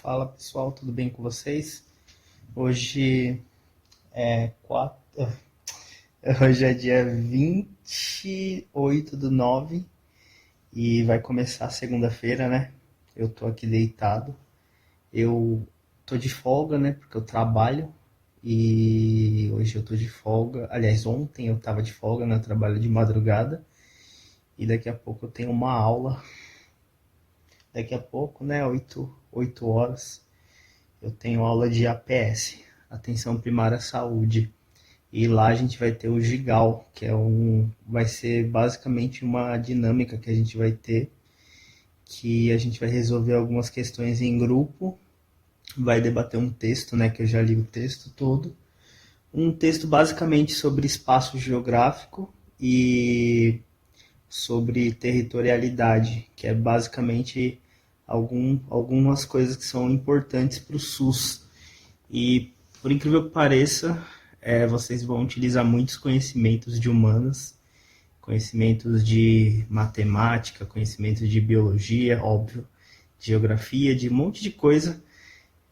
Fala pessoal, tudo bem com vocês? Hoje é 4... Hoje é dia 28/9 e vai começar a segunda-feira, né? Eu tô aqui deitado. Eu tô de folga, né? Porque eu trabalho e hoje eu tô de folga. Aliás, ontem eu tava de folga, né? Eu trabalho de madrugada e daqui a pouco eu tenho uma aula. Daqui a pouco, né? 8 horas. Eu tenho aula de APS, Atenção Primária à Saúde, e lá a gente vai ter o Gigal, que vai ser basicamente uma dinâmica que a gente vai ter, que a gente vai resolver algumas questões em grupo, vai debater um texto, né, que eu já li o texto todo, um texto basicamente sobre espaço geográfico e sobre territorialidade, que é basicamente algumas coisas que são importantes para o SUS. E, por incrível que pareça, vocês vão utilizar muitos conhecimentos de humanas, conhecimentos de matemática, conhecimentos de biologia, óbvio, de geografia, de um monte de coisa,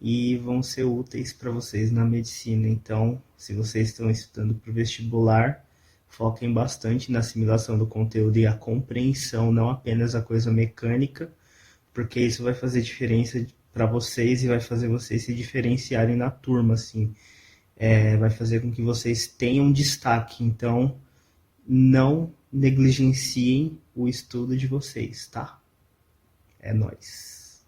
e vão ser úteis para vocês na medicina. Então, se vocês estão estudando para o vestibular, foquem bastante na assimilação do conteúdo e a compreensão, não apenas a coisa mecânica, porque isso vai fazer diferença para vocês e vai fazer vocês se diferenciarem na turma, assim. Vai fazer com que vocês tenham destaque. Então, não negligenciem o estudo de vocês, tá? É nóis.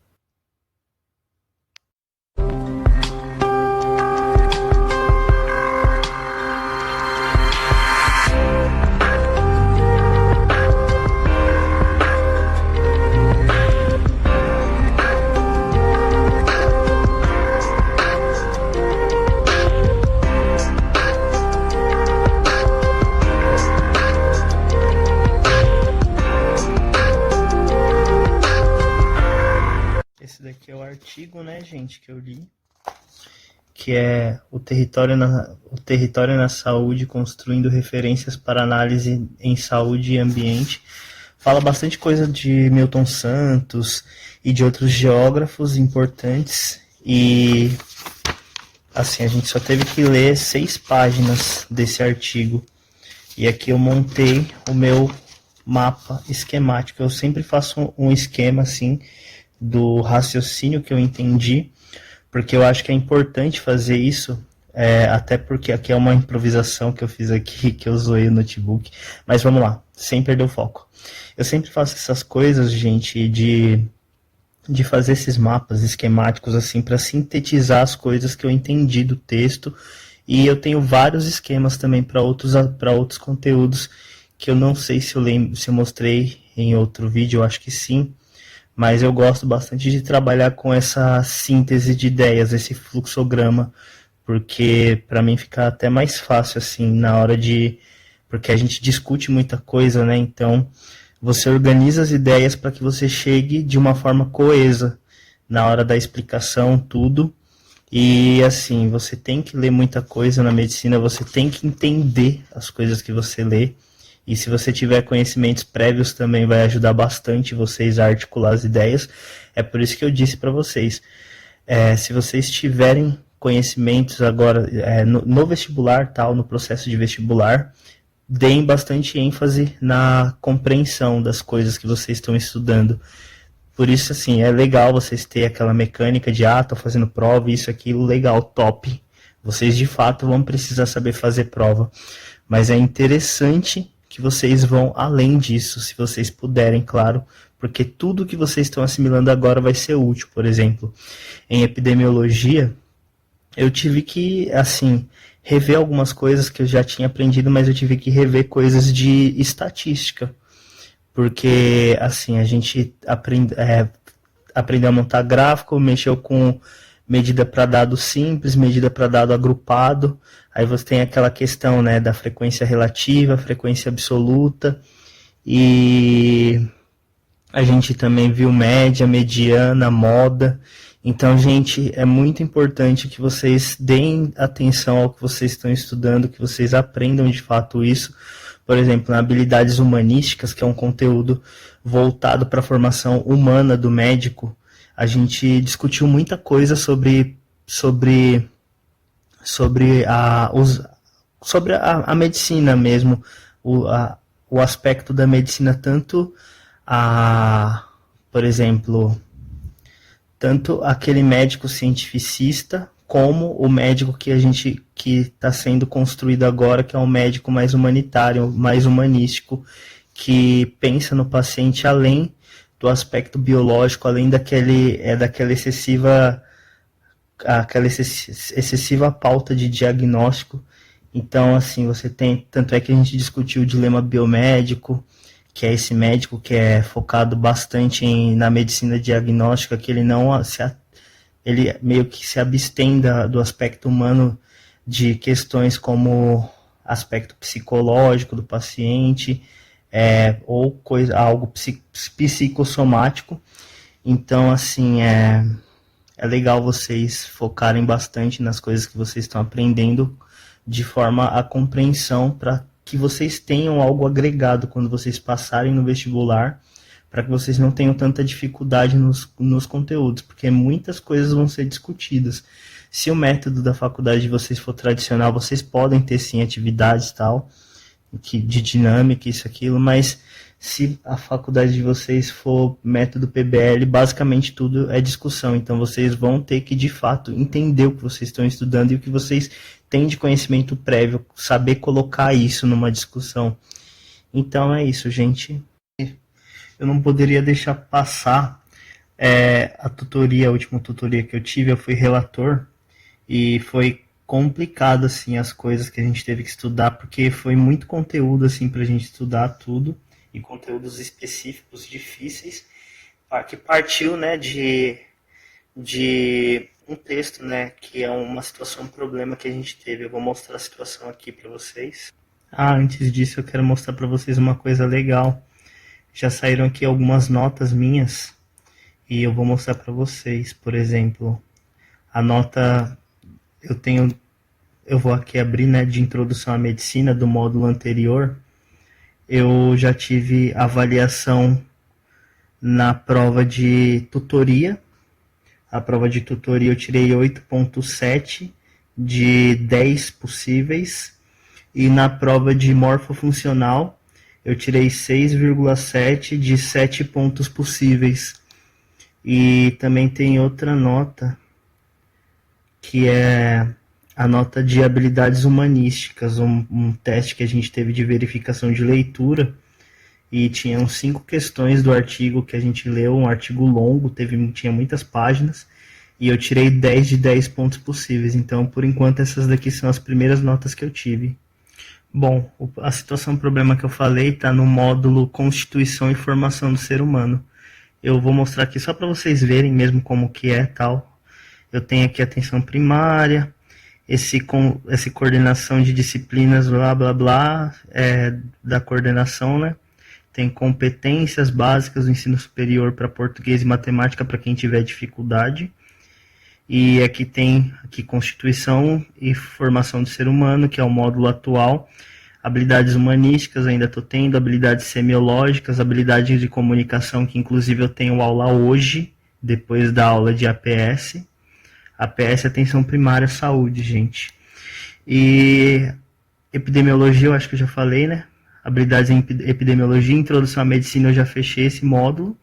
Esse daqui é o artigo, né, gente, que eu li, que é o território na saúde, construindo referências para análise em saúde e ambiente. Fala bastante coisa de Milton Santos e de outros geógrafos importantes. E, assim, a gente só teve que ler 6 páginas desse artigo. E aqui eu montei o meu mapa esquemático. Eu sempre faço um esquema, assim, do raciocínio que eu entendi, porque eu acho que é importante fazer isso, até porque aqui é uma improvisação que eu fiz aqui, que eu zoei o notebook, mas vamos lá, sem perder o foco. Eu sempre faço essas coisas, gente, de fazer esses mapas esquemáticos, assim, para sintetizar as coisas que eu entendi do texto, e eu tenho vários esquemas também para outros conteúdos, que eu não sei se eu mostrei em outro vídeo, eu acho que sim, mas eu gosto bastante de trabalhar com essa síntese de ideias, esse fluxograma, porque para mim fica até mais fácil, assim, na hora porque a gente discute muita coisa, né? Então, você organiza as ideias para que você chegue de uma forma coesa na hora da explicação, tudo. E, assim, você tem que ler muita coisa na medicina, você tem que entender as coisas que você lê. E se você tiver conhecimentos prévios também vai ajudar bastante vocês a articular as ideias. É por isso que eu disse para vocês, se vocês tiverem conhecimentos agora no vestibular, tal, no processo de vestibular, deem bastante ênfase na compreensão das coisas que vocês estão estudando. Por isso, assim, é legal vocês terem aquela mecânica de, tô fazendo prova, isso, aquilo, legal, top. Vocês, de fato, vão precisar saber fazer prova. Mas é interessante que vocês vão além disso, se vocês puderem, claro, porque tudo que vocês estão assimilando agora vai ser útil. Por exemplo, em epidemiologia, eu tive que, assim, rever algumas coisas que eu já tinha aprendido, mas eu tive que rever coisas de estatística, porque, assim, a gente aprendeu a montar gráfico, mexeu com medida para dado simples, medida para dado agrupado. Aí você tem aquela questão, né, da frequência relativa, frequência absoluta. E a gente também viu média, mediana, moda. Então, gente, é muito importante que vocês deem atenção ao que vocês estão estudando, que vocês aprendam de fato isso. Por exemplo, na habilidades humanísticas, que é um conteúdo voltado para a formação humana do médico, A gente discutiu muita coisa sobre, sobre a medicina mesmo, o aspecto da medicina, tanto por exemplo, tanto aquele médico cientificista como o médico que está sendo construído agora, que é um médico mais humanitário, mais humanístico, que pensa no paciente além do aspecto biológico, além daquela excessiva pauta de diagnóstico. Então, assim, você tem, tanto é que a gente discutiu o dilema biomédico, que é esse médico que é focado bastante na medicina diagnóstica, que ele não se, ele meio que se abstém do aspecto humano de questões como aspecto psicológico do paciente, ou algo psicossomático. Então, assim, é legal vocês focarem bastante nas coisas que vocês estão aprendendo de forma a compreensão, para que vocês tenham algo agregado quando vocês passarem no vestibular, para que vocês não tenham tanta dificuldade nos conteúdos, porque muitas coisas vão ser discutidas. Se o método da faculdade de vocês for tradicional, vocês podem ter sim atividades tal, de dinâmica, isso, aquilo, mas se a faculdade de vocês for método PBL, basicamente tudo é discussão. Então vocês vão ter que, de fato, entender o que vocês estão estudando e o que vocês têm de conhecimento prévio, saber colocar isso numa discussão. Então é isso, gente. Eu não poderia deixar passar a última tutoria que eu tive, eu fui relator, e foi complicado, assim, as coisas que a gente teve que estudar, porque foi muito conteúdo, assim, pra gente estudar tudo, e conteúdos específicos difíceis, que partiu, né, de um texto, né, que é uma situação, um problema que a gente teve. Eu vou mostrar a situação aqui para vocês. Antes disso eu quero mostrar para vocês uma coisa legal. Já saíram aqui algumas notas minhas e eu vou mostrar para vocês. Por exemplo, a nota eu vou aqui abrir, né, de introdução à medicina do módulo anterior. Eu já tive avaliação na prova de tutoria. A prova de tutoria eu tirei 8,7 de 10 possíveis. E na prova de morfofuncional eu tirei 6,7 de 7 pontos possíveis. E também tem outra nota, que é a nota de habilidades humanísticas, um teste que a gente teve de verificação de leitura, e tinham 5 questões do artigo que a gente leu, um artigo longo, tinha muitas páginas, e eu tirei 10 de 10 pontos possíveis. Então, por enquanto, essas daqui são as primeiras notas que eu tive. Bom, a situação, o problema que eu falei está no módulo Constituição e Formação do Ser Humano. Eu vou mostrar aqui só para vocês verem mesmo como que é tal. Eu tenho aqui atenção primária, esse coordenação de disciplinas, blá blá blá, da coordenação, né? Tem competências básicas do ensino superior para português e matemática para quem tiver dificuldade. E aqui tem Constituição e Formação do Ser Humano, que é o módulo atual. Habilidades humanísticas ainda estou tendo, habilidades semiológicas, habilidades de comunicação, que inclusive eu tenho aula hoje, depois da aula de APS. APS é Atenção Primária Saúde, gente. E epidemiologia, eu acho que eu já falei, né? Habilidades em epidemiologia, introdução à medicina, eu já fechei esse módulo.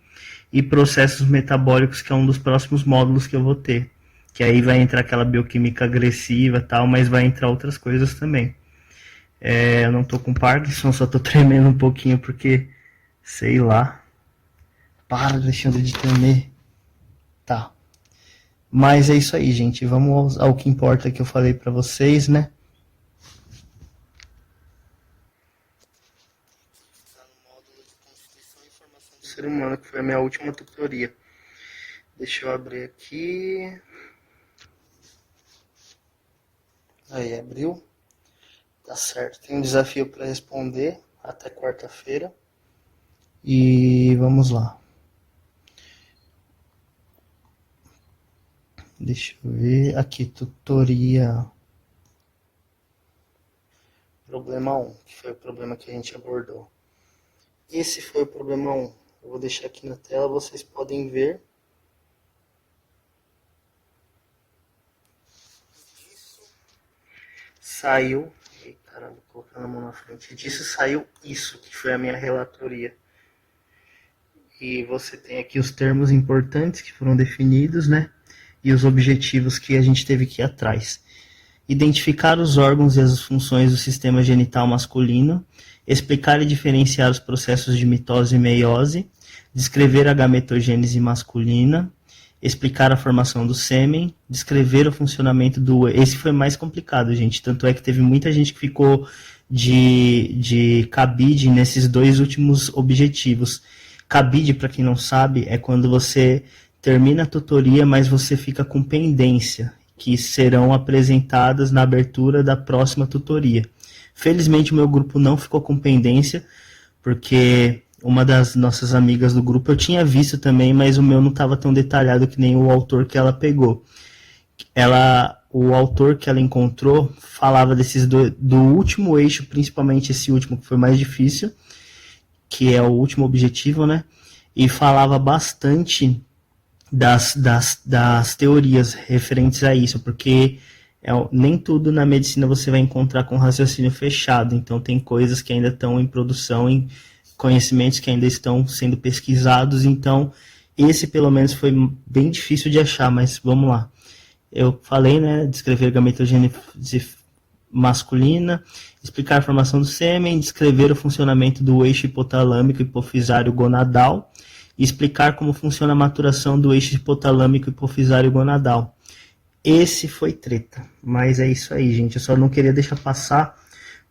E processos metabólicos, que é um dos próximos módulos que eu vou ter. Que aí vai entrar aquela bioquímica agressiva e tal, mas vai entrar outras coisas também. Eu não tô com Parkinson, só tô tremendo um pouquinho porque, sei lá. Para, Alexandre, de tremer. Tá. Mas é isso aí, gente. Vamos ao que importa que eu falei pra vocês, né? Ser humano, que foi a minha última tutoria. Deixa eu abrir aqui. Aí, abriu. Tá certo. Tem um desafio para responder até quarta-feira. E vamos lá. Deixa eu ver. Aqui, tutoria. Problema 1, que foi o problema que a gente abordou. Esse foi o problema 1. Eu vou deixar aqui na tela, vocês podem ver. saiu... Ei, caramba, colocando a mão na frente. Disso saiu isso, que foi a minha relatoria. E você tem aqui os termos importantes que foram definidos, né? E os objetivos que a gente teve que ir atrás. Identificar os órgãos e as funções do sistema genital masculino, explicar e diferenciar os processos de mitose e meiose, descrever a gametogênese masculina, explicar a formação do sêmen, descrever o funcionamento do... Esse foi mais complicado, gente, tanto é que teve muita gente que ficou de cabide nesses dois últimos objetivos. Cabide, para quem não sabe, é quando você termina a tutoria, mas você fica com pendência, que serão apresentadas na abertura da próxima tutoria. Felizmente o meu grupo não ficou com pendência, porque uma das nossas amigas do grupo eu tinha visto também, mas o meu não estava tão detalhado que nem o autor que ela pegou. O autor que ela encontrou falava do último eixo, principalmente esse último que foi mais difícil, que é o último objetivo, né? E falava bastante das teorias referentes a isso, porque nem tudo na medicina você vai encontrar com raciocínio fechado, então tem coisas que ainda estão em produção, em conhecimentos que ainda estão sendo pesquisados, então esse pelo menos foi bem difícil de achar, mas vamos lá. Eu falei, né, descrever gametogênese masculina, explicar a formação do sêmen, descrever o funcionamento do eixo hipotalâmico hipofisário gonadal, e explicar como funciona a maturação do eixo hipotalâmico hipofisário gonadal. Esse foi treta, mas é isso aí, gente. Eu só não queria deixar passar,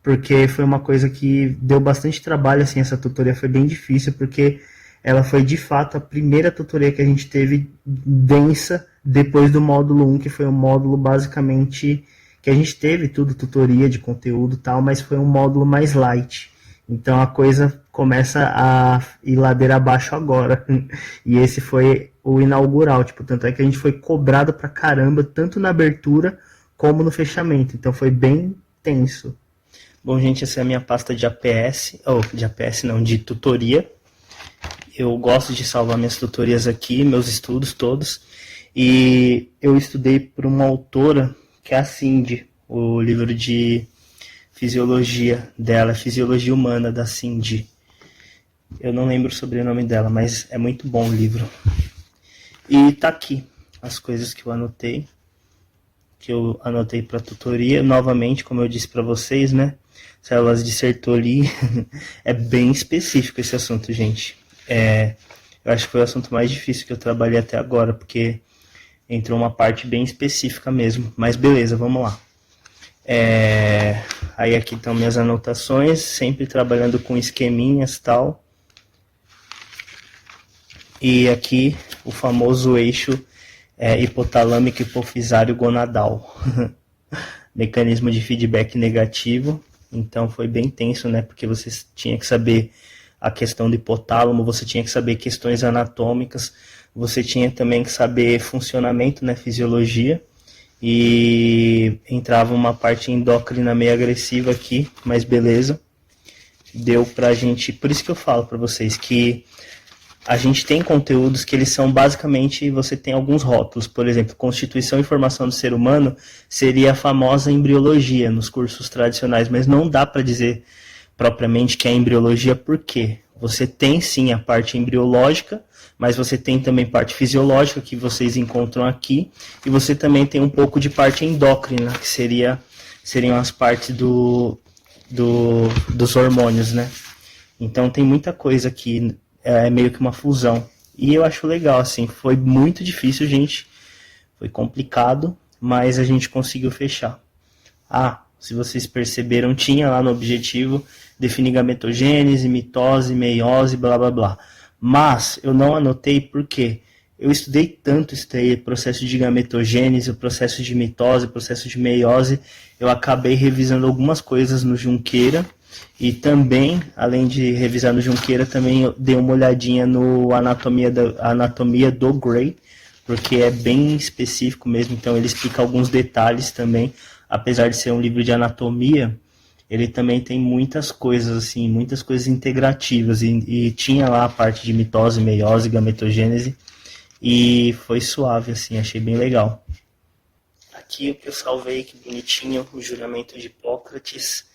porque foi uma coisa que deu bastante trabalho, assim, essa tutoria foi bem difícil, porque ela foi, de fato, a primeira tutoria que a gente teve densa depois do módulo 1, que foi um módulo, basicamente, que a gente teve tudo, tutoria de conteúdo e tal, mas foi um módulo mais light. Então a coisa começa a ir ladeira abaixo agora. E esse foi o inaugural, tipo, tanto é que a gente foi cobrado pra caramba, tanto na abertura como no fechamento. Então foi bem tenso. Bom, gente, essa é a minha pasta de APS, de tutoria. Eu gosto de salvar minhas tutorias aqui, meus estudos todos. E eu estudei por uma autora, que é a Cindy, o livro de fisiologia dela, Fisiologia Humana, da Cindy. Eu não lembro o sobrenome dela, mas é muito bom o livro. E tá aqui as coisas que eu anotei para tutoria. Novamente, como eu disse para vocês, né? Células de Sertoli. É bem específico esse assunto, gente. Eu acho que foi o assunto mais difícil que eu trabalhei até agora, porque entrou uma parte bem específica mesmo. Mas beleza, vamos lá. Aí aqui estão minhas anotações, sempre trabalhando com esqueminhas e tal. E aqui o famoso eixo hipotalâmico hipofisário gonadal. Mecanismo de feedback negativo. Então foi bem tenso, né? Porque você tinha que saber a questão do hipotálamo, você tinha que saber questões anatômicas, você tinha também que saber funcionamento, né? Fisiologia. E entrava uma parte endócrina meio agressiva aqui, mas beleza. Deu pra gente... Por isso que eu falo pra vocês que a gente tem conteúdos que eles são basicamente... Você tem alguns rótulos, por exemplo, Constituição e Formação do Ser Humano seria a famosa embriologia nos cursos tradicionais, mas não dá pra dizer propriamente que é embriologia, por quê? Você tem sim a parte embriológica, mas você tem também parte fisiológica, que vocês encontram aqui, e você também tem um pouco de parte endócrina, que seriam as partes dos hormônios, né? Então tem muita coisa aqui, é meio que uma fusão. E eu acho legal, assim, foi muito difícil, gente, foi complicado, mas a gente conseguiu fechar. Se vocês perceberam, tinha lá no objetivo definir gametogênese, mitose, meiose, blá blá blá. Mas eu não anotei porque eu estudei tanto processo de gametogênese, o processo de mitose, o processo de meiose, eu acabei revisando algumas coisas no Junqueira e também, além de revisar no Junqueira, também eu dei uma olhadinha no anatomia do Gray, porque é bem específico mesmo, então ele explica alguns detalhes também, apesar de ser um livro de anatomia, ele também tem muitas coisas, assim, muitas coisas integrativas, e tinha lá a parte de mitose, meiose, gametogênese, e foi suave, assim, achei bem legal. Aqui o que eu salvei, que bonitinho, o juramento de Hipócrates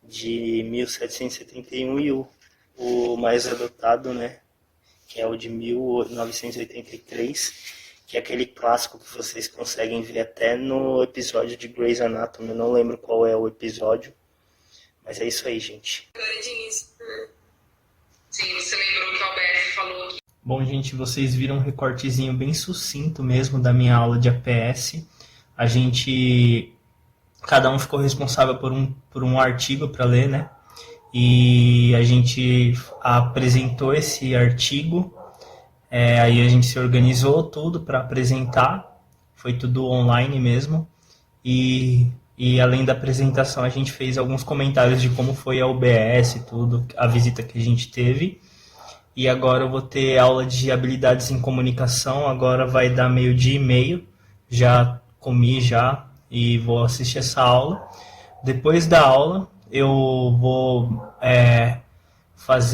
de 1771 e o mais adotado, né, que é o de 1983, que é aquele clássico que vocês conseguem ver até no episódio de Grey's Anatomy. Eu não lembro qual é o episódio, mas é isso aí, gente. Sim, você lembrou que o Alberto falou aqui. Bom, gente, vocês viram um recortezinho bem sucinto mesmo da minha aula de APS. Cada um ficou responsável por um artigo para ler, né? E a gente apresentou esse artigo, aí a gente se organizou tudo para apresentar, foi tudo online mesmo, e além da apresentação a gente fez alguns comentários de como foi a UBS, tudo, a visita que a gente teve. E agora eu vou ter aula de habilidades em comunicação, agora vai dar 12:30, já comi já e vou assistir essa aula. Depois da aula eu vou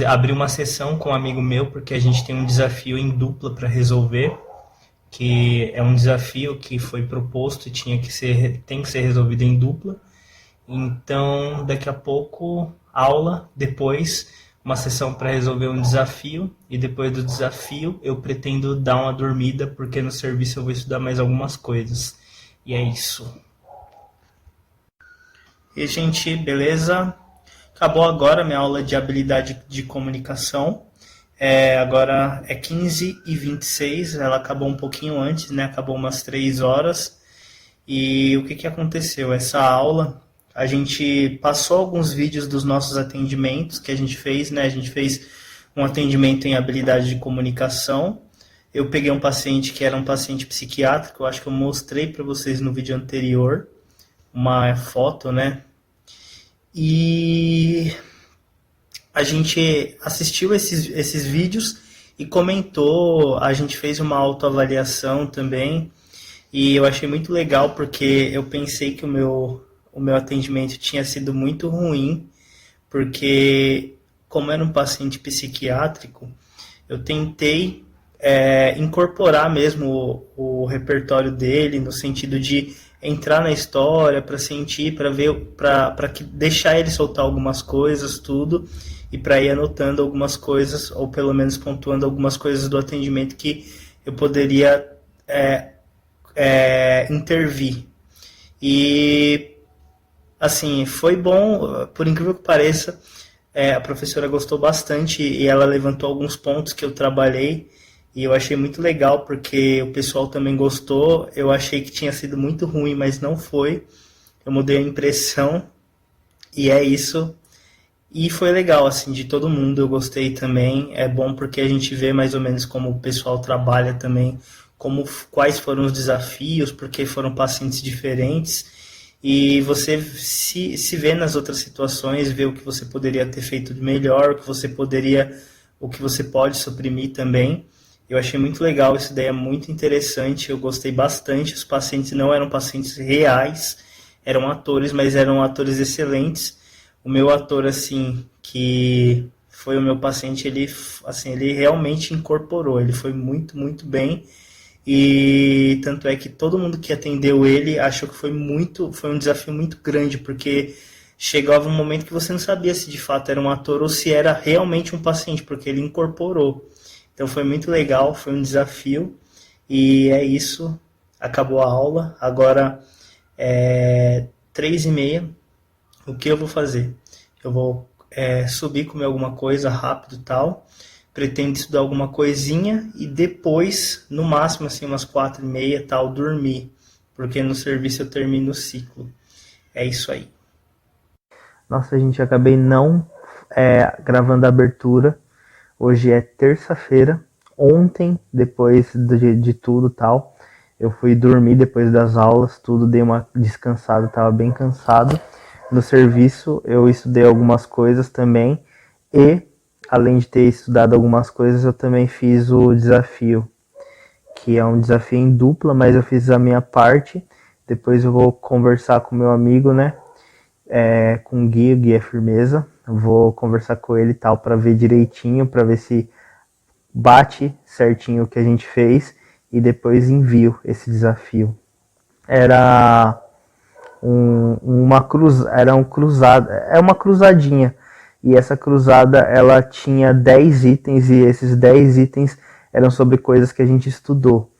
abrir uma sessão com um amigo meu, porque a gente tem um desafio em dupla para resolver, que é um desafio que foi proposto e tem que ser resolvido em dupla. Então, daqui a pouco, aula, depois uma sessão para resolver um desafio, e depois do desafio eu pretendo dar uma dormida, porque no serviço eu vou estudar mais algumas coisas. E é isso. E, gente, beleza? Acabou agora minha aula de habilidade de comunicação. Agora é 15h26, ela acabou um pouquinho antes, né? Acabou umas 3 horas. E o que aconteceu? Essa aula, a gente passou alguns vídeos dos nossos atendimentos que a gente fez, né? A gente fez um atendimento em habilidade de comunicação. Eu peguei um paciente que era um paciente psiquiátrico, eu acho que eu mostrei para vocês no vídeo anterior, uma foto, né? E a gente assistiu esses vídeos e comentou, a gente fez uma autoavaliação também, e eu achei muito legal porque eu pensei que o meu atendimento tinha sido muito ruim, porque como era um paciente psiquiátrico, eu tentei incorporar mesmo o repertório dele, no sentido de entrar na história, para sentir, para ver, para deixar ele soltar algumas coisas, tudo, e para ir anotando algumas coisas, ou pelo menos pontuando algumas coisas do atendimento que eu poderia intervir. E assim, foi bom, por incrível que pareça, a professora gostou bastante e ela levantou alguns pontos que eu trabalhei, e eu achei muito legal porque o pessoal também gostou. Eu achei que tinha sido muito ruim, mas não foi. Eu mudei a impressão e é isso. E foi legal, assim, de todo mundo, eu gostei também. É bom porque a gente vê mais ou menos como o pessoal trabalha também, quais foram os desafios, porque foram pacientes diferentes. E você se vê nas outras situações, vê o que você poderia ter feito de melhor, o que você pode suprimir também. Eu achei muito legal, essa ideia é muito interessante, eu gostei bastante. Os pacientes não eram pacientes reais, eram atores, mas eram atores excelentes. O meu ator, assim, que foi o meu paciente, ele realmente incorporou, ele foi muito, muito bem. E tanto é que todo mundo que atendeu ele achou que foi um desafio muito grande, porque chegava um momento que você não sabia se de fato era um ator ou se era realmente um paciente, porque ele incorporou. Então foi muito legal, foi um desafio, e é isso, acabou a aula. Agora 3h30, o que eu vou fazer? Eu vou subir, comer alguma coisa rápido e tal, pretendo estudar alguma coisinha e depois, no máximo assim, umas 4h30 tal, dormir, porque no serviço eu termino o ciclo. É isso aí. Nossa, gente, acabei não gravando a abertura. Hoje é terça-feira. Ontem, depois de tudo tal, eu fui dormir depois das aulas, tudo, dei uma descansada, estava bem cansado. No serviço eu estudei algumas coisas também, e além de ter estudado algumas coisas, eu também fiz o desafio, que é um desafio em dupla, mas eu fiz a minha parte. Depois eu vou conversar com meu amigo, né? Com o Gui é firmeza. Eu vou conversar com ele e tal, para ver direitinho, para ver se bate certinho o que a gente fez, e depois envio esse desafio. era uma cruzadinha. E essa cruzada, ela tinha 10 itens, e esses 10 itens eram sobre coisas que a gente estudou.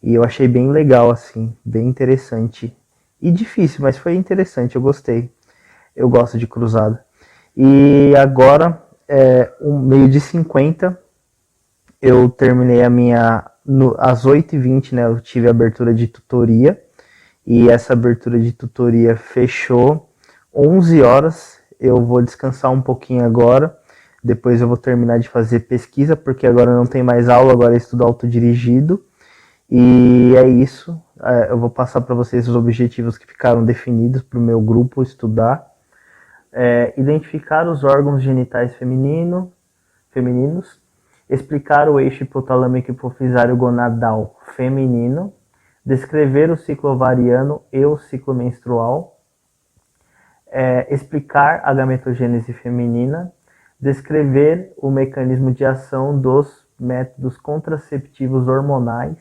E eu achei bem legal, assim, bem interessante. E difícil, mas foi interessante, eu gostei. Eu gosto de cruzada. E agora, meio de 50, eu terminei às 8h20, né, eu tive a abertura de tutoria. E essa abertura de tutoria fechou 11 horas. Eu vou descansar um pouquinho agora. Depois eu vou terminar de fazer pesquisa, porque agora não tem mais aula, agora é estudo autodirigido. E é isso. Eu vou passar para vocês os objetivos que ficaram definidos para o meu grupo estudar. Identificar os órgãos genitais femininos, explicar o eixo hipotalâmico hipofisário gonadal feminino, descrever o ciclo ovariano e o ciclo menstrual, explicar a gametogênese feminina, descrever o mecanismo de ação dos métodos contraceptivos hormonais,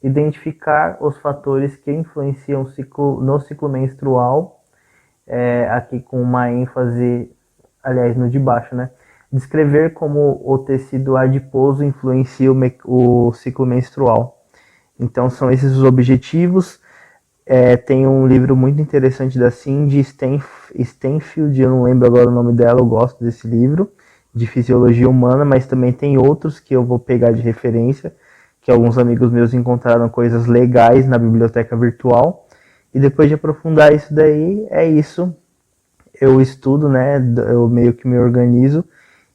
identificar os fatores que influenciam no ciclo menstrual, aqui com uma ênfase, aliás, no de baixo, né? Descrever como o tecido adiposo influencia o ciclo menstrual. Então são esses os objetivos. Tem um livro muito interessante da Cindy Stenfield, eu não lembro agora o nome dela, eu gosto desse livro, de Fisiologia Humana, mas também tem outros que eu vou pegar de referência, que alguns amigos meus encontraram coisas legais na biblioteca virtual. E depois de aprofundar isso daí, é isso. Eu estudo, né? Eu meio que me organizo.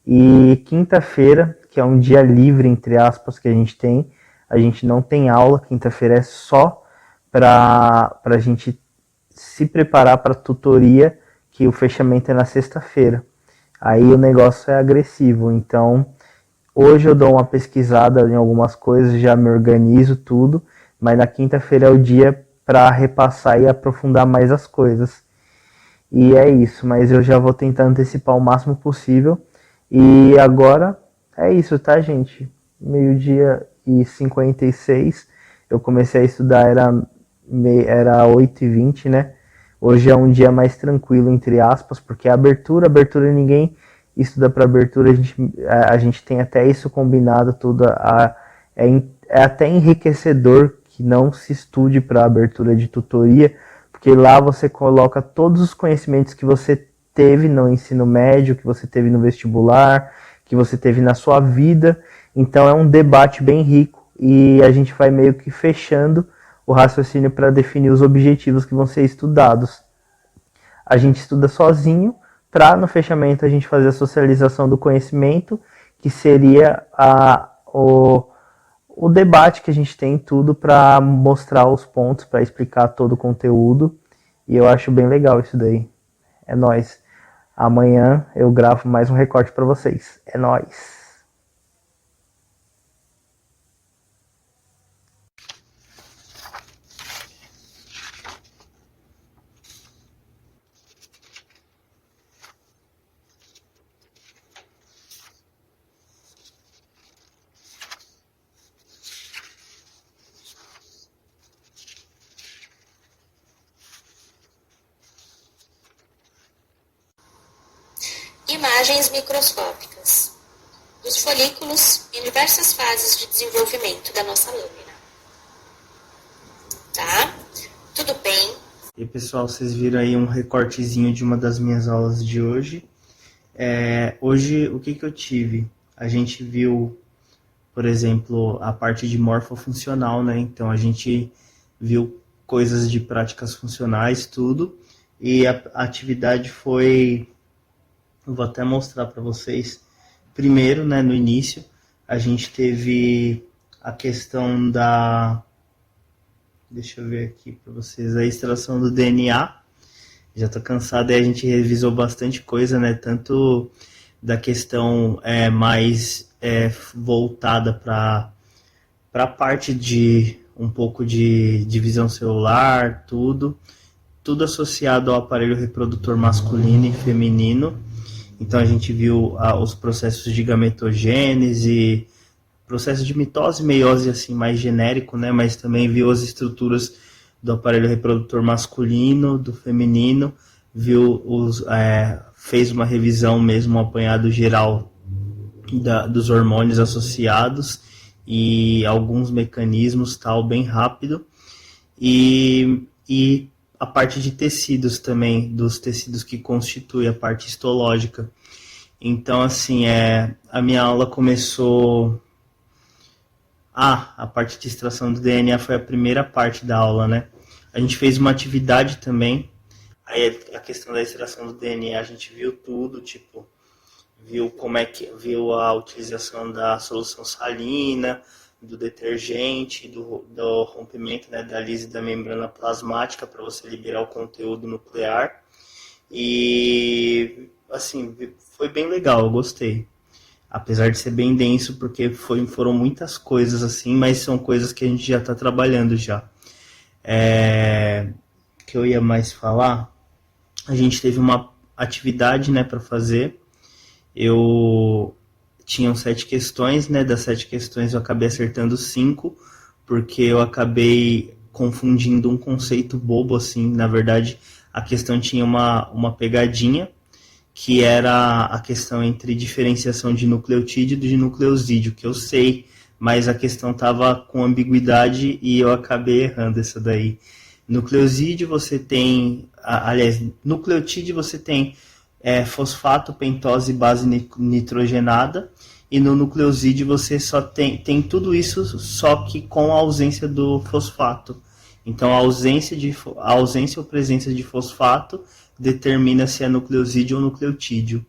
E quinta-feira, que é um dia livre, entre aspas, que a gente não tem aula. Quinta-feira é só para a gente se preparar para a tutoria, que o fechamento é na sexta-feira. Aí o negócio é agressivo. Então, hoje eu dou uma pesquisada em algumas coisas, já me organizo tudo. Mas na quinta-feira é o dia para repassar e aprofundar mais as coisas. E é isso, mas eu já vou tentar antecipar o máximo possível. E agora é isso, tá, gente? 12h56, eu comecei a estudar, era 8h20, né? Hoje é um dia mais tranquilo, entre aspas, porque a abertura ninguém estuda para abertura, a gente tem até isso combinado tudo. É até enriquecedor que não se estude para abertura de tutoria, porque lá você coloca todos os conhecimentos que você teve no ensino médio, que você teve no vestibular, que você teve na sua vida. Então é um debate bem rico e a gente vai meio que fechando o raciocínio para definir os objetivos que vão ser estudados. A gente estuda sozinho para no fechamento a gente fazer a socialização do conhecimento, que seria o debate que a gente tem tudo para mostrar os pontos, para explicar todo o conteúdo. E eu acho bem legal isso daí. É nóis. Amanhã eu gravo mais um recorte para vocês. É nóis. Imagens microscópicas dos folículos em diversas fases de desenvolvimento da nossa lâmina. Tá? Tudo bem? E pessoal, vocês viram aí um recortezinho de uma das minhas aulas de hoje. Hoje, o que eu tive? A gente viu, por exemplo, a parte de morfofuncional, né? Então, a gente viu coisas de práticas funcionais, tudo. E a atividade foi... Eu vou até mostrar para vocês. Primeiro, né, no início, a gente teve a questão da... Deixa eu ver aqui para vocês. A extração do DNA. Já estou cansado e a gente revisou bastante coisa, né? Tanto da questão mais voltada para a parte de um pouco de divisão celular, tudo associado ao aparelho reprodutor masculino e feminino. Então a gente viu os processos de gametogênese, processo de mitose e meiose assim mais genérico, né? Mas também viu as estruturas do aparelho reprodutor masculino, do feminino, viu fez uma revisão mesmo, um apanhado geral dos hormônios associados e alguns mecanismos, tal, bem rápido. E a parte de tecidos também, dos tecidos que constituem a parte histológica. Então, assim, a minha aula começou... a parte de extração do DNA foi a primeira parte da aula, né? A gente fez uma atividade também, aí a questão da extração do DNA, a gente viu tudo, tipo, viu a utilização da solução salina, do detergente, do rompimento, né, da lise da membrana plasmática para você liberar o conteúdo nuclear. E, assim, foi bem legal, eu gostei. Apesar de ser bem denso, porque foram muitas coisas, assim, mas são coisas que a gente já está trabalhando já. Que eu ia mais falar, a gente teve uma atividade, né, para fazer. Tinham 7 questões, né? Das 7 questões eu acabei acertando 5, porque eu acabei confundindo um conceito bobo, assim. Na verdade, a questão tinha uma pegadinha, que era a questão entre diferenciação de nucleotídeo e de nucleosídeo, que eu sei, mas a questão estava com ambiguidade e eu acabei errando essa daí. Nucleosídeo você tem... Aliás, nucleotídeo você tem... fosfato, pentose e base nitrogenada, e no nucleosídeo você só tem tudo isso, só que com a ausência do fosfato. Então a ausência ou presença de fosfato determina se é nucleosídeo ou nucleotídeo.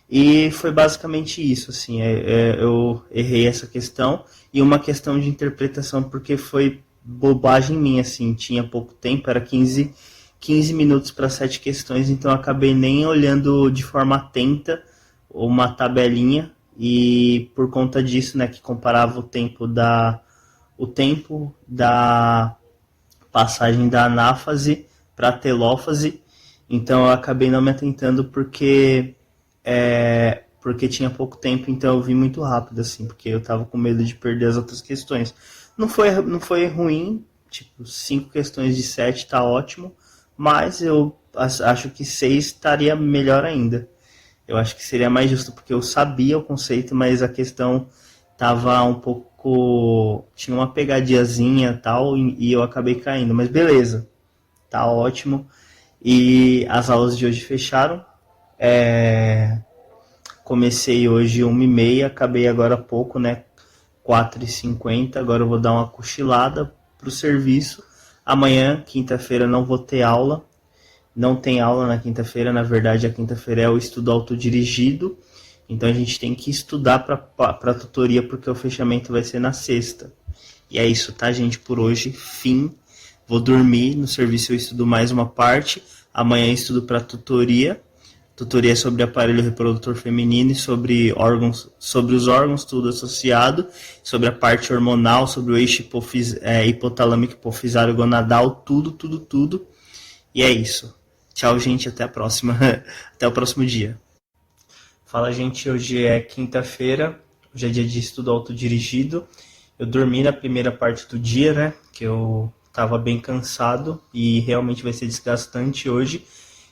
E foi basicamente isso, assim, eu errei essa questão, e uma questão de interpretação, porque foi bobagem minha, assim, tinha pouco tempo, era 15 minutos para 7 questões, então eu acabei nem olhando de forma atenta uma tabelinha, e por conta disso, né, que comparava o tempo da passagem da anáfase para a telófase, então eu acabei não me atentando porque tinha pouco tempo, então eu vi muito rápido, assim, porque eu estava com medo de perder as outras questões. Não foi ruim, tipo, 5 questões de 7 tá ótimo, mas eu acho que 6 estaria melhor ainda. Eu acho que seria mais justo, porque eu sabia o conceito, mas a questão tava um pouco... tinha uma pegadinhazinha e tal, e eu acabei caindo. Mas beleza, tá ótimo. E as aulas de hoje fecharam. Comecei hoje 1h30, acabei agora há pouco, né? 4h50, agora eu vou dar uma cochilada pro serviço. Amanhã, quinta-feira, não vou ter aula. Não tem aula na quinta-feira, na verdade a quinta-feira é o estudo autodirigido. Então a gente tem que estudar para tutoria, porque o fechamento vai ser na sexta. E é isso, tá, gente? Por hoje, fim. Vou dormir, no serviço eu estudo mais uma parte. Amanhã eu estudo para tutoria. Tutoria sobre aparelho reprodutor feminino e sobre os órgãos, tudo associado, sobre a parte hormonal, sobre o eixo hipotalâmico hipofisário gonadal, tudo. E é isso. Tchau, gente, até a próxima. Até o próximo dia. Fala, gente, hoje é quinta-feira, hoje é dia de estudo autodirigido. Eu dormi na primeira parte do dia, né, que eu tava bem cansado e realmente vai ser desgastante hoje.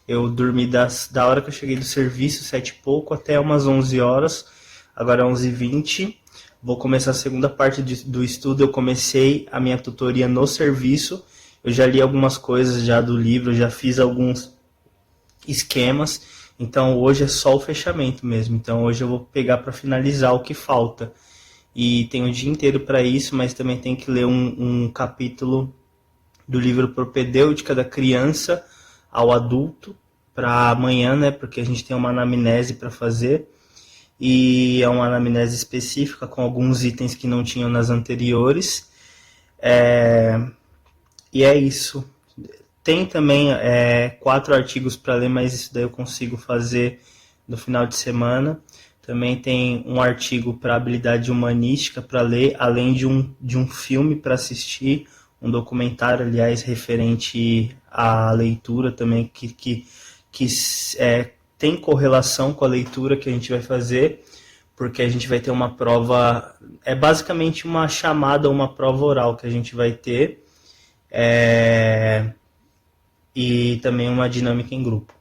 Eu dormi da hora que eu cheguei do serviço, 7 e pouco, até umas 11 horas. Agora é 11h20. Vou começar a segunda parte do estudo. Eu comecei a minha tutoria no serviço. Eu já li algumas coisas já do livro, já fiz alguns esquemas. Então hoje é só o fechamento mesmo. Então hoje eu vou pegar para finalizar o que falta. E tem o dia inteiro para isso, mas também tem que ler um capítulo do livro Propedêutica da Criança ao Adulto para amanhã, né? Porque a gente tem uma anamnese para fazer e é uma anamnese específica com alguns itens que não tinham nas anteriores. E é isso. Tem também 4 artigos para ler, mas isso daí eu consigo fazer no final de semana. Também tem um artigo para habilidade humanística para ler, além de um filme para assistir, um documentário, aliás, referente à leitura também, que tem correlação com a leitura que a gente vai fazer, porque a gente vai ter uma prova, basicamente uma chamada, uma prova oral que a gente vai ter, e também uma dinâmica em grupo.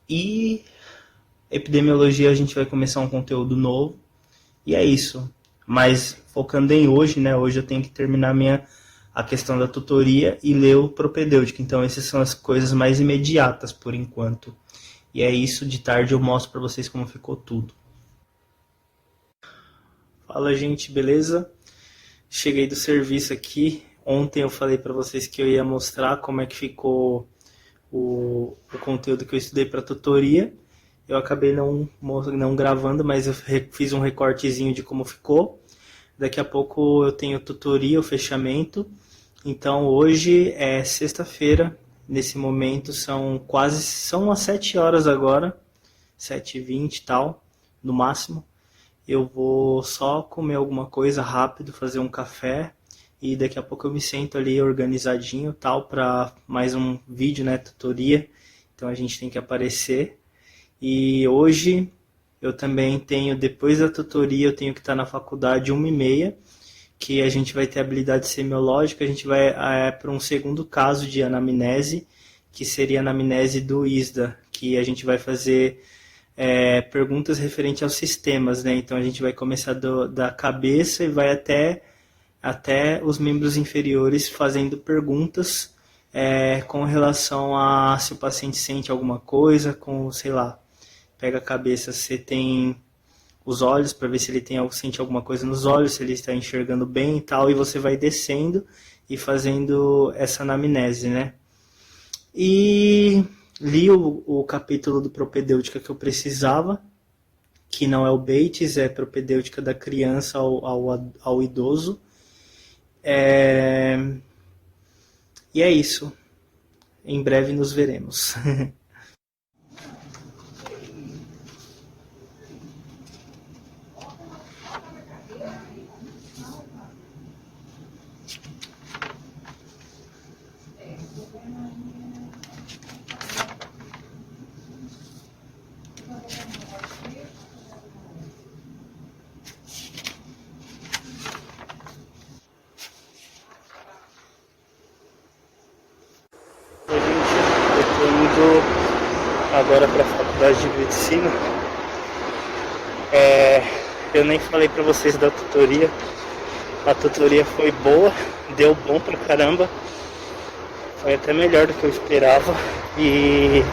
E epidemiologia a gente vai começar um conteúdo novo, e é isso. Mas focando em hoje, né? Hoje eu tenho que terminar a questão da tutoria e ler o propedêutico. Então essas são as coisas mais imediatas por enquanto. E é isso, de tarde eu mostro para vocês como ficou tudo. Fala, gente, beleza? Cheguei do serviço aqui. Ontem eu falei para vocês que eu ia mostrar como é que ficou o conteúdo que eu estudei para tutoria. Eu acabei não gravando, mas eu fiz um recortezinho de como ficou. Daqui a pouco eu tenho tutoria, o fechamento. Então hoje é sexta-feira, nesse momento são umas 7 horas agora, 7h20 e tal, no máximo. Eu vou só comer alguma coisa rápido, fazer um café e daqui a pouco eu me sento ali organizadinho tal para mais um vídeo, né, tutoria. Então a gente tem que aparecer. E hoje eu também tenho, depois da tutoria, eu tenho que estar na faculdade 1h30, que a gente vai ter habilidade semiológica, a gente vai para um segundo caso de anamnese, que seria a anamnese do ISDA, que a gente vai fazer perguntas referentes aos sistemas, né? Então a gente vai começar da cabeça e vai até os membros inferiores fazendo perguntas com relação a se o paciente sente alguma coisa, sei lá, pega a cabeça, você tem os olhos para ver se ele sente alguma coisa nos olhos, se ele está enxergando bem e tal, e você vai descendo e fazendo essa anamnese, né? E li o capítulo do propedêutica que eu precisava, que não é o Bates, é propedêutica da criança ao idoso. E é isso. Em breve nos veremos. Eu estou indo agora para a faculdade de medicina. Eu nem falei para vocês da tutoria. A tutoria foi boa, deu bom pra caramba. Foi até melhor do que eu esperava e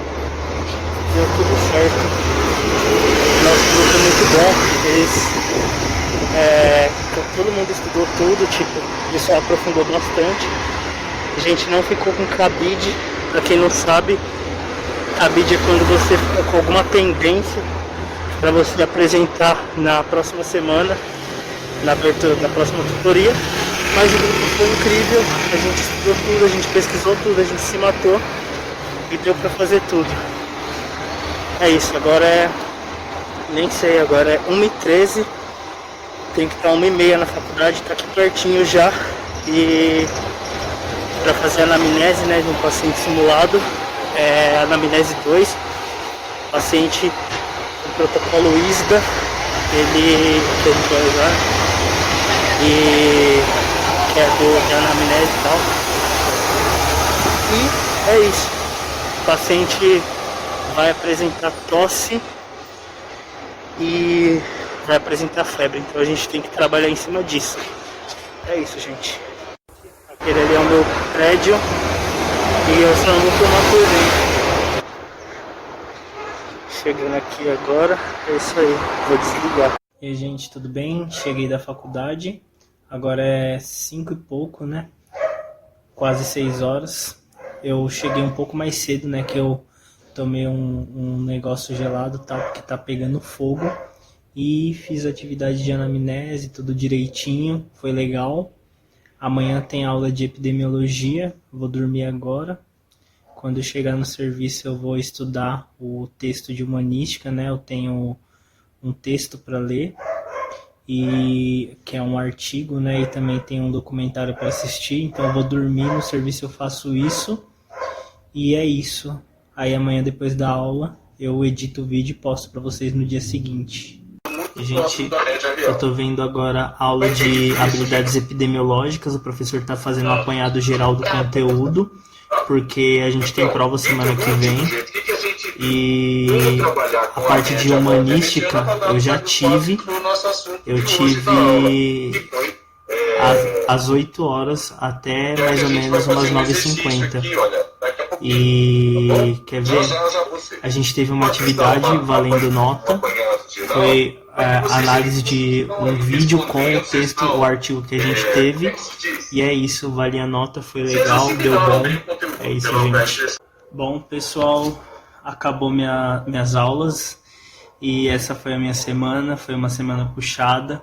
deu tudo certo. Nosso grupo é muito bom. Todo mundo estudou tudo, o pessoal aprofundou bastante. A gente não ficou com cabide. Pra quem não sabe, cabide é quando você fica com alguma pendência para você apresentar na próxima semana, na abertura da próxima tutoria. Mas o grupo foi incrível, a gente estudou tudo, a gente pesquisou tudo, a gente se matou e deu pra fazer tudo. É isso, agora nem sei, agora é 1h13, tem que estar 1h30 na faculdade, tá aqui pertinho já. E para fazer a anamnese, né, de um paciente simulado, anamnese 2, paciente com protocolo ISDA, que a gente vai usar, e que é de anamnese e tal. E é isso, o paciente vai apresentar tosse e vai apresentar febre, então a gente tem que trabalhar em cima disso. É isso, gente. Aquele ali é o meu prédio e eu só não tomar por dentro. Chegando aqui agora, é isso aí, vou desligar. E aí, gente, tudo bem? Cheguei da faculdade, agora é 5 e pouco, né? Quase 6 horas. Eu cheguei um pouco mais cedo, né? Que eu tomei um negócio gelado, tal, porque tá pegando fogo. E fiz atividade de anamnese, tudo direitinho, foi legal. Amanhã tem aula de epidemiologia, vou dormir agora. Quando eu chegar no serviço eu vou estudar o texto de humanística, né? Eu tenho um texto para ler, que é um artigo, né? E também tem um documentário para assistir, então eu vou dormir, no serviço eu faço isso. E é isso. Aí amanhã, depois da aula, eu edito o vídeo e posto para vocês no dia seguinte. Gente, eu tô vendo agora a aula de habilidades epidemiológicas, o professor tá fazendo um apanhado geral do conteúdo, porque a gente tem prova semana que vem, e a parte de humanística eu tive às 8 horas até mais ou menos umas 9h50. E quer ver? A gente teve uma atividade valendo nota, foi análise de um vídeo com o texto, o artigo que a gente teve, e é isso, valia a nota, foi legal, deu bom, é isso, gente. Bom, pessoal, acabou minhas aulas, e essa foi a minha semana, foi uma semana puxada.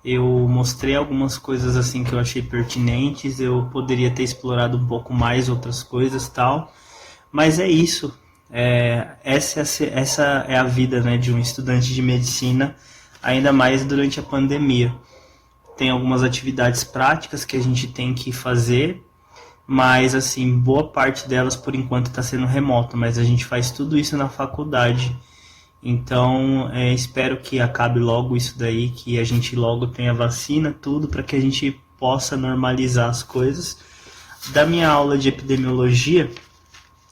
Eu mostrei algumas coisas assim que eu achei pertinentes, eu poderia ter explorado um pouco mais outras coisas e tal, mas é isso. Essa é a vida, né, de um estudante de medicina, ainda mais durante a pandemia. Tem algumas atividades práticas que a gente tem que fazer, mas assim, boa parte delas por enquanto está sendo remota, mas a gente faz tudo isso na faculdade. Então, espero que acabe logo isso daí, que a gente logo tenha vacina, tudo, para que a gente possa normalizar as coisas. Da minha aula de epidemiologia,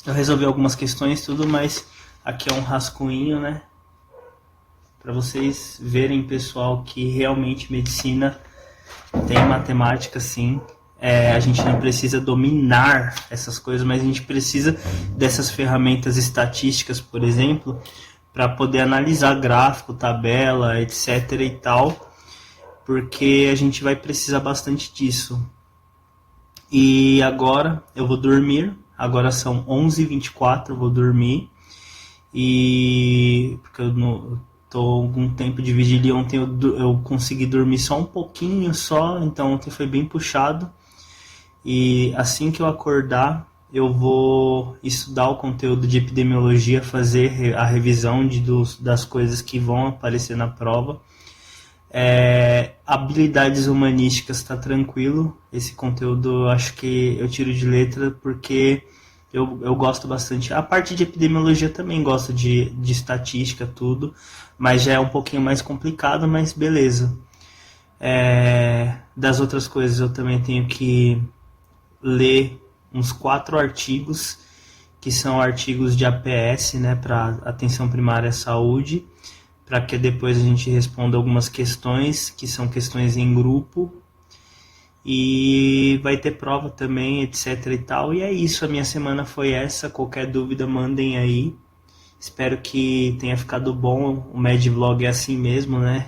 eu resolvi algumas questões, tudo, mas aqui é um rascunho, né? Para vocês verem, pessoal, que realmente medicina tem matemática, sim. A gente não precisa dominar essas coisas, mas a gente precisa dessas ferramentas estatísticas, por exemplo, para poder analisar gráfico, tabela, etc. e tal, porque a gente vai precisar bastante disso. E agora eu vou dormir, agora são 11h24, eu vou dormir, e porque eu tô com tempo de vigília. Ontem eu consegui dormir só um pouquinho só, então ontem foi bem puxado, e assim que eu acordar, eu vou estudar o conteúdo de epidemiologia, fazer a revisão das coisas que vão aparecer na prova. Habilidades humanísticas está tranquilo, esse conteúdo eu acho que eu tiro de letra porque eu gosto bastante. A parte de epidemiologia também gosto de estatística, tudo, mas já é um pouquinho mais complicado, mas beleza. Das outras coisas eu também tenho que ler uns 4 artigos, que são artigos de APS, né, para atenção primária à saúde, para que depois a gente responda algumas questões, que são questões em grupo, e vai ter prova também, etc e tal, e é isso, a minha semana foi essa. Qualquer dúvida mandem aí, espero que tenha ficado bom. O Medvlog é assim mesmo, né?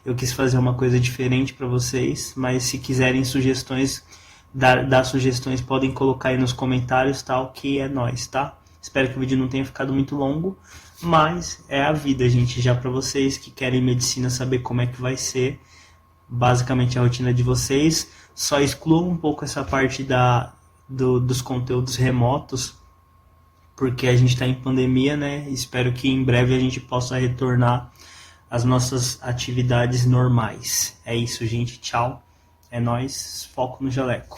Eu quis fazer uma coisa diferente para vocês, mas se quiserem sugestões, dar sugestões, podem colocar aí nos comentários, tal, que é nóis, tá? Espero que o vídeo não tenha ficado muito longo, mas é a vida, gente. Já para vocês que querem medicina, saber como é que vai ser basicamente a rotina de vocês, só excluam um pouco essa parte dos conteúdos remotos, porque a gente está em pandemia, né? Espero que em breve a gente possa retornar às nossas atividades normais. É isso, gente. Tchau. É nóis, foco no jaleco.